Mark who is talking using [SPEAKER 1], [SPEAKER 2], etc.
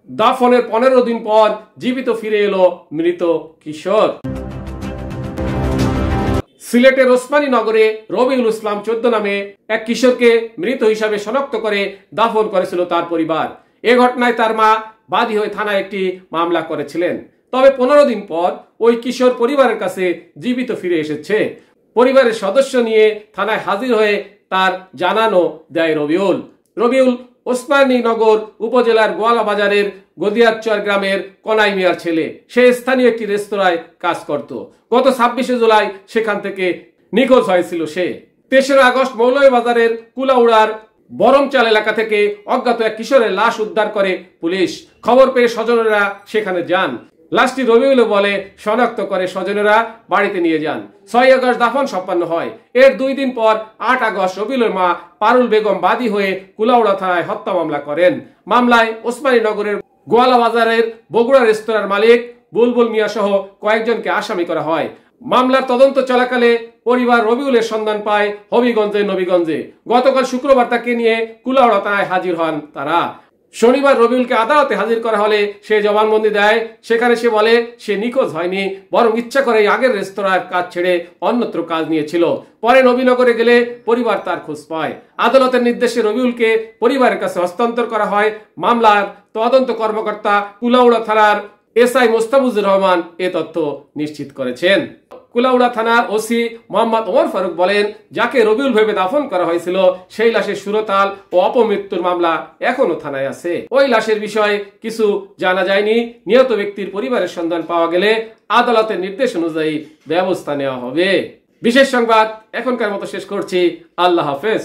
[SPEAKER 1] দাফনের 15 দিন পর জীবিত ফিরে এলো মৃত কিশোর। সিলেটের ওসমানী নগরে রবিউল ইসলাম 14 নামে এক কিশোরকে মৃত হিসাবে শনাক্ত করে দাফন করেছিল তার পরিবার। এ ঘটনায় তার মা বাদী হয়ে থানায় একটি মামলা করেছিলেন। তবে 15 দিন পর ওই কিশোর পরিবারের কাছে জীবিত ফিরে এসেছে। পরিবারের সদস্য নিয়ে থানায় হাজির হয়ে তার জানানো দেয় রবিউল ওসমানী নগর উপজেলার গোয়ালা বাজারের গদিয়ারচর গ্রামের কনাই মিয়ার ছেলে। সে স্থানীয় একটি রেস্তোরাঁয় কাজ করত। গত 26শে জুলাই সেখান থেকে নিখোঁজ হয়েছিল সে। 3রা আগস্ট মৌলভীবাজারের কুলাউড়ার বরমচাল এলাকা থেকে অজ্ঞাত এক কিশোরের লাশ উদ্ধার করে পুলিশ। খবর পেয়ে স্বজনেরা সেখানে যান। লাশটি রবিউল বলে শনাক্ত করে স্বজনেরা বাড়িতে নিয়ে যান। 6 আগস্ট দাফন সম্পন্ন হয়। এর 2 দিন পর 8 আগস্ট রবিউলের মা পারুল বেগম বাদী হয়ে কুলাউড়া থানায় হত্যা মামলা করেন। মামলায় ওসমানী নগরের গোয়ালা বাজারের বগুড়া রেস্তোরাঁর মালিক বুলবুল মিয়া সহ কয়েকজনকে আসামি করা হয়। মামলার তদন্ত চলাকালে পরিবার রবিউলের সন্ধান পায় নবীগঞ্জে। গতকাল শুক্রবার তাকে নিয়ে কুলাউড়া থানায় হাজির হন তারা। শনিবার রবিউলকে আদালতে হাজির করা হলে সে জবানবন্দি দেয়। সেখানে সে বলে সে নিখোঁজ হয়নি, বরং ইচ্ছা করে আগের রেস্তোরাঁর কাজ ছেড়ে অন্যত্র কাজ নিয়েছিল। পরে নবীনগরে গেলে পরিবার তার খোঁজ পায়। আদালতের নির্দেশে রবিউলকে পরিবারের কাছে হস্তান্তর করা হয়। মামলার তদন্ত কর্মকর্তা কুলাউড়া থানার এসআই মোস্তাফিজুর রহমান এ তথ্য নিশ্চিত করেছেন। কুলাউড়া থানার ওসি মোহাম্মদ ওমর ফারুক বলেন, যাকে রবিউল ভেবে দাফন করা হয়েছিল সেই লাশের সুরতাল ও অপমৃত্যুর মামলা এখনো থানায় আছে। ওই লাশের বিষয়ে কিছু জানা যায়নি। নিহত ব্যক্তির পরিবারের সন্ধান পাওয়া গেলে আদালতের নির্দেশ অনুযায়ী ব্যবস্থা নেওয়া হবে। বিশেষ সংবাদ এখনকার মতো শেষ করছি। আল্লাহ হাফেজ।